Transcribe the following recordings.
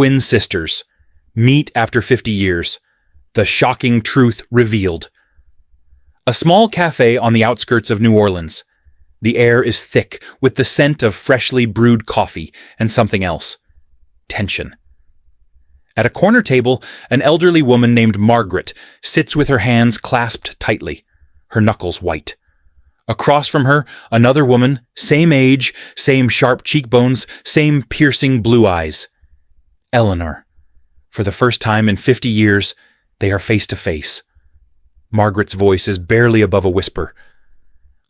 twin sisters. Meet after 50 years. The shocking truth revealed. A small cafe on the outskirts of New Orleans. The air is thick with the scent of freshly brewed coffee and something else. Tension. At a corner table, an elderly woman named Margaret sits with her hands clasped tightly, her knuckles white. Across from her, another woman, same age, same sharp cheekbones, same piercing blue eyes. Eleanor. For the first time in 50 years, they are face to face. Margaret's voice is barely above a whisper.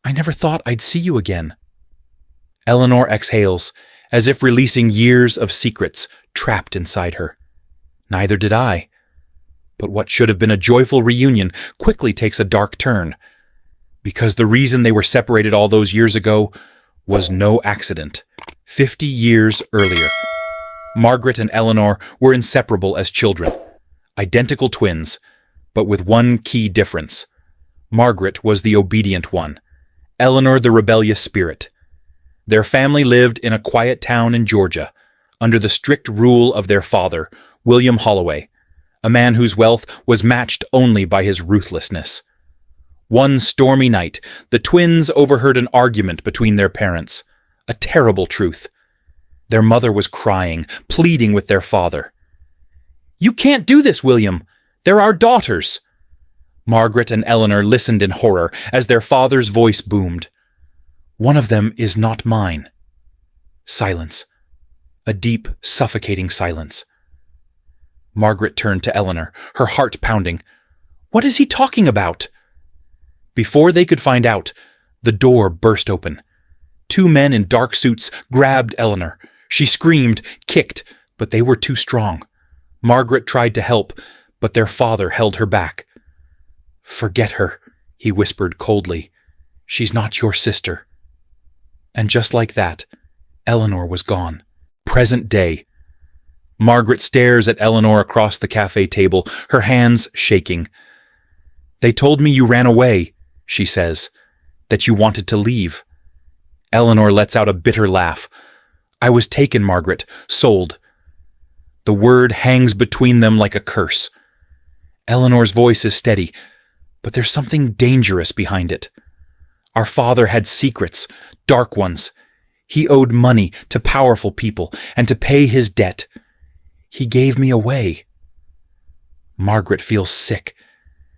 I never thought I'd see you again. Eleanor exhales, as if releasing years of secrets trapped inside her. Neither did I. But what should have been a joyful reunion quickly takes a dark turn. Because the reason they were separated all those years ago was no accident. 50 years earlier. Margaret and Eleanor were inseparable as children. Identical twins, but with one key difference. Margaret was the obedient one. Eleanor the rebellious spirit. Their family lived in a quiet town in Georgia, under the strict rule of their father, William Holloway, a man whose wealth was matched only by his ruthlessness. One stormy night, the twins overheard an argument between their parents. A terrible truth. Their mother was crying, pleading with their father. You can't do this, William. They're our daughters. Margaret and Eleanor listened in horror as their father's voice boomed. One of them is not mine. Silence. A deep, suffocating silence. Margaret turned to Eleanor, her heart pounding. What is he talking about? Before they could find out, the door burst open. Two men in dark suits grabbed Eleanor. She screamed, kicked, but they were too strong. Margaret tried to help, but their father held her back. Forget her, he whispered coldly. She's not your sister. And just like that, Eleanor was gone. Present day. Margaret stares at Eleanor across the cafe table, her hands shaking. They told me you ran away, she says, that you wanted to leave. Eleanor lets out a bitter laugh. I was taken, Margaret, sold. The word hangs between them like a curse. Eleanor's voice is steady, but there's something dangerous behind it. Our father had secrets, dark ones. He owed money to powerful people, and to pay his debt, he gave me away. Margaret feels sick.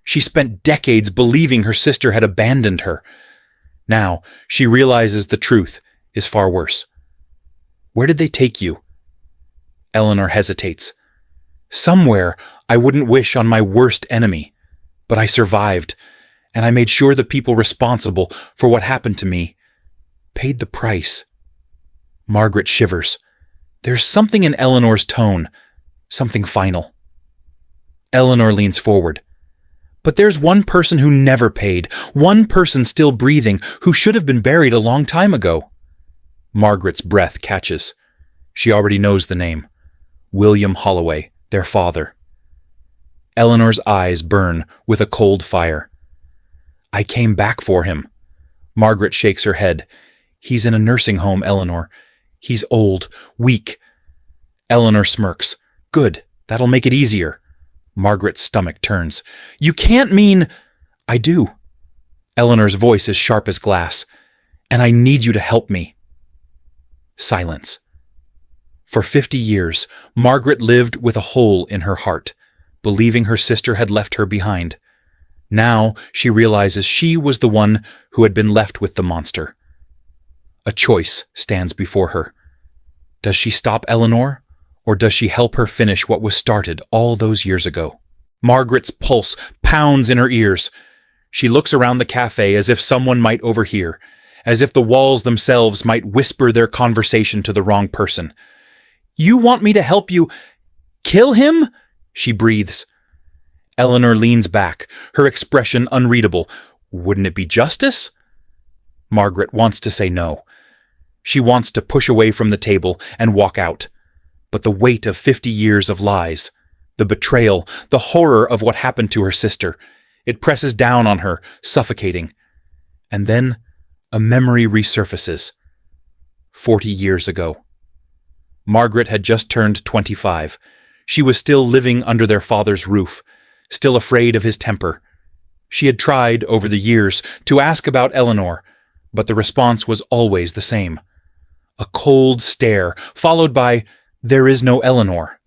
She spent decades believing her sister had abandoned her. Now, she realizes the truth is far worse. Where did they take you? Eleanor hesitates. Somewhere I wouldn't wish on my worst enemy, but I survived, and I made sure the people responsible for what happened to me paid the price. Margaret shivers. There's something in Eleanor's tone, something final. Eleanor leans forward. But there's one person who never paid, one person still breathing, who should have been buried a long time ago. Margaret's breath catches. She already knows the name. William Holloway, their father. Eleanor's eyes burn with a cold fire. I came back for him. Margaret shakes her head. He's in a nursing home, Eleanor. He's old, weak. Eleanor smirks. Good, that'll make it easier. Margaret's stomach turns. You can't mean... I do. Eleanor's voice is sharp as glass. And I need you to help me. Silence. For 50 years, Margaret lived with a hole in her heart, believing her sister had left her behind. Now she realizes she was the one who had been left with the monster. A choice stands before her. Does she stop Eleanor, or does she help her finish what was started all those years ago? Margaret's pulse pounds in her ears. She looks around the cafe as if someone might overhear, as if the walls themselves might whisper their conversation to the wrong person. You want me to help you kill him? She breathes. Eleanor leans back, her expression unreadable. Wouldn't it be justice? Margaret wants to say no. She wants to push away from the table and walk out. But the weight of 50 years of lies, the betrayal, the horror of what happened to her sister, it presses down on her, suffocating. And then a memory resurfaces. 40 years ago. Margaret had just turned 25. She was still living under their father's roof, still afraid of his temper. She had tried, over the years, to ask about Eleanor, but the response was always the same. A cold stare, followed by, "There is no Eleanor."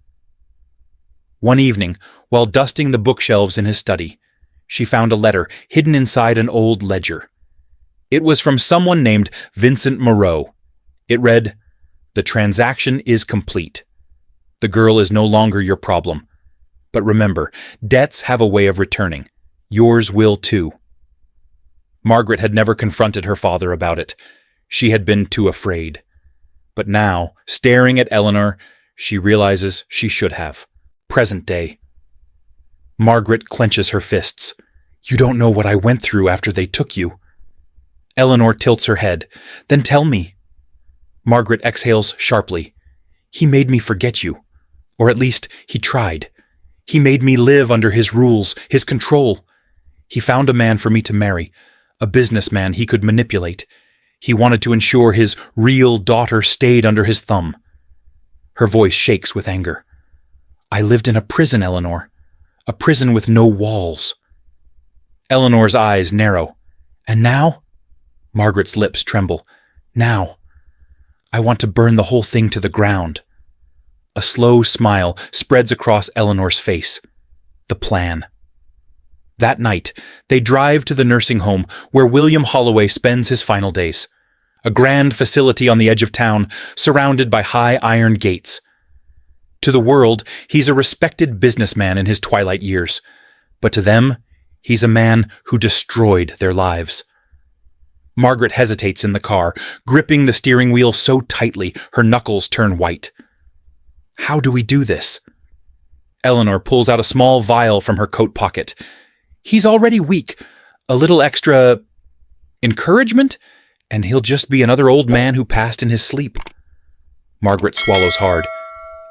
One evening, while dusting the bookshelves in his study, she found a letter hidden inside an old ledger. It was from someone named Vincent Moreau. It read, "The transaction is complete. The girl is no longer your problem. But remember, debts have a way of returning. Yours will too." Margaret had never confronted her father about it. She had been too afraid. But now, staring at Eleanor, she realizes she should have. Present day. Margaret clenches her fists. "You don't know what I went through after they took you." Eleanor tilts her head. "Then tell me." Margaret exhales sharply. "He made me forget you. Or at least, he tried. He made me live under his rules, his control. He found a man for me to marry, a businessman he could manipulate. He wanted to ensure his real daughter stayed under his thumb." Her voice shakes with anger. "I lived in a prison, Eleanor. A prison with no walls." Eleanor's eyes narrow. "And now?" Margaret's lips tremble. "Now, I want to burn the whole thing to the ground." A slow smile spreads across Eleanor's face. The plan. That night, they drive to the nursing home where William Holloway spends his final days. A grand facility on the edge of town, surrounded by high iron gates. To the world, he's a respected businessman in his twilight years. But to them, he's a man who destroyed their lives. Margaret hesitates in the car, gripping the steering wheel so tightly her knuckles turn white. How do we do this? Eleanor pulls out a small vial from her coat pocket. He's already weak. A little extra encouragement, and he'll just be another old man who passed in his sleep. Margaret swallows hard.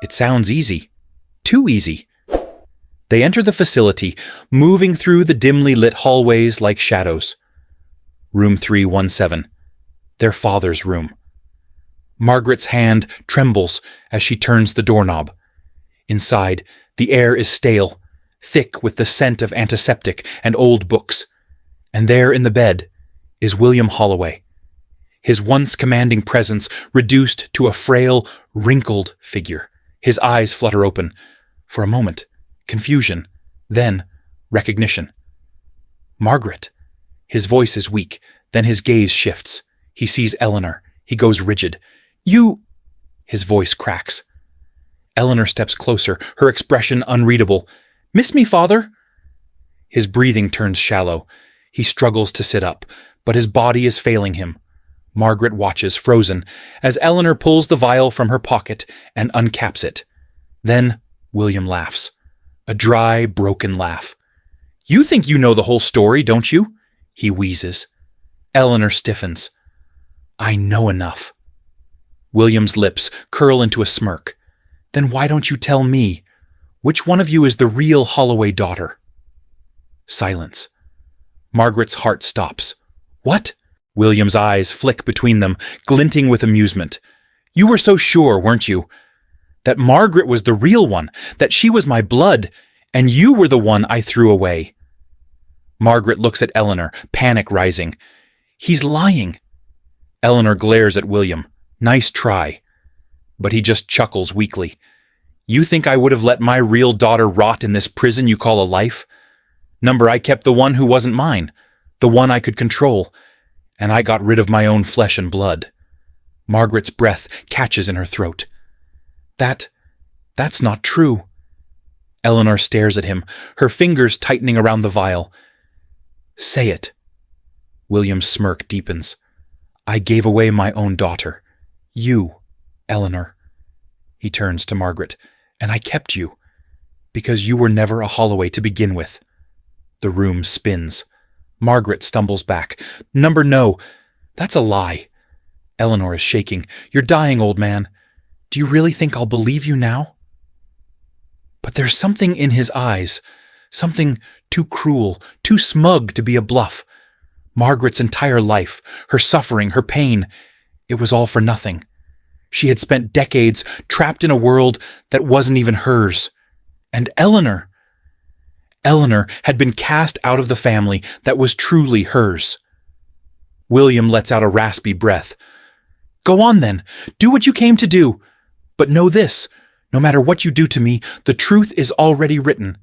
It sounds easy. Too easy. They enter the facility, moving through the dimly lit hallways like shadows. Room 317. Their father's room. Margaret's hand trembles as she turns the doorknob. Inside, the air is stale, thick with the scent of antiseptic and old books. And there in the bed is William Holloway. His once commanding presence reduced to a frail, wrinkled figure. His eyes flutter open. For a moment, confusion. Then, recognition. Margaret. His voice is weak. Then his gaze shifts. He sees Eleanor. He goes rigid. "You—" His voice cracks. Eleanor steps closer, her expression unreadable. "Miss me, father?" His breathing turns shallow. He struggles to sit up, but his body is failing him. Margaret watches, frozen, as Eleanor pulls the vial from her pocket and uncaps it. Then William laughs. A dry, broken laugh. "You think you know the whole story, don't you?" He wheezes. Eleanor stiffens. "I know enough." William's lips curl into a smirk. "Then why don't you tell me? Which one of you is the real Holloway daughter?" Silence. Margaret's heart stops. "What?" William's eyes flick between them, glinting with amusement. "You were so sure, weren't you? That Margaret was the real one, that she was my blood, and you were the one I threw away." Margaret looks at Eleanor, panic rising. "He's lying." Eleanor glares at William. Nice try. But he just chuckles weakly. "You think I would have let my real daughter rot in this prison you call a life? Number, I kept the one who wasn't mine, the one I could control, and I got rid of my own flesh and blood." Margaret's breath catches in her throat. That's not true." Eleanor stares at him, her fingers tightening around the vial. "Say it." William's smirk deepens. "I gave away my own daughter. You, Eleanor." He turns to Margaret. "And I kept you, because you were never a Holloway to begin with." The room spins. Margaret stumbles back. "Number, no. That's a lie." Eleanor is shaking. "You're dying, old man. Do you really think I'll believe you now?" But there's something in his eyes, something too cruel, too smug to be a bluff. Margaret's entire life, her suffering, her pain, it was all for nothing. She had spent decades trapped in a world that wasn't even hers. And Eleanor had been cast out of the family that was truly hers. William lets out a raspy breath. Go on then, do what you came to do. But know this, no matter what you do to me, the truth is already written.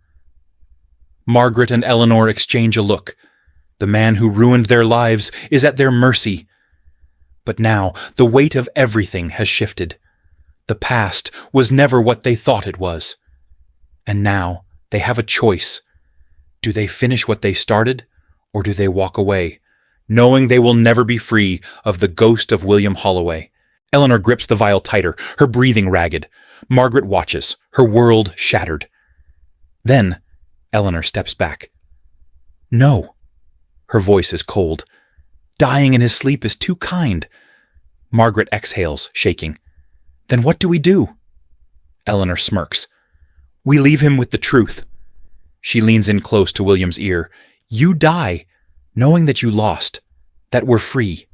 Margaret and Eleanor exchange a look. The man who ruined their lives is at their mercy. But now the weight of everything has shifted. The past was never what they thought it was. And now they have a choice. Do they finish what they started, or do they walk away, knowing they will never be free of the ghost of William Holloway? Eleanor grips the vial tighter, her breathing ragged. Margaret watches, her world shattered. Then Eleanor steps back. No. Her voice is cold. Dying in his sleep is too kind. Margaret exhales, shaking. Then what do we do? Eleanor smirks. We leave him with the truth. She leans in close to William's ear. You die, knowing that you lost, that we're free.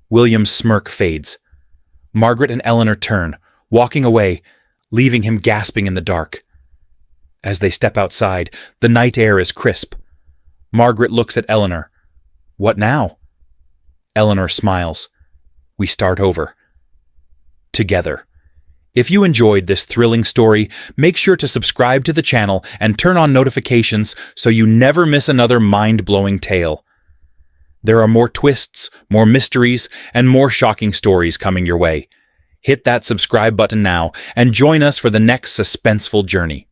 William's smirk fades. Margaret and Eleanor turn, walking away, leaving him gasping in the dark. As they step outside, the night air is crisp. Margaret looks at Eleanor. What now? Eleanor smiles. We start over. Together. If you enjoyed this thrilling story, make sure to subscribe to the channel and turn on notifications so you never miss another mind-blowing tale. There are more twists, more mysteries, and more shocking stories coming your way. Hit that subscribe button now and join us for the next suspenseful journey.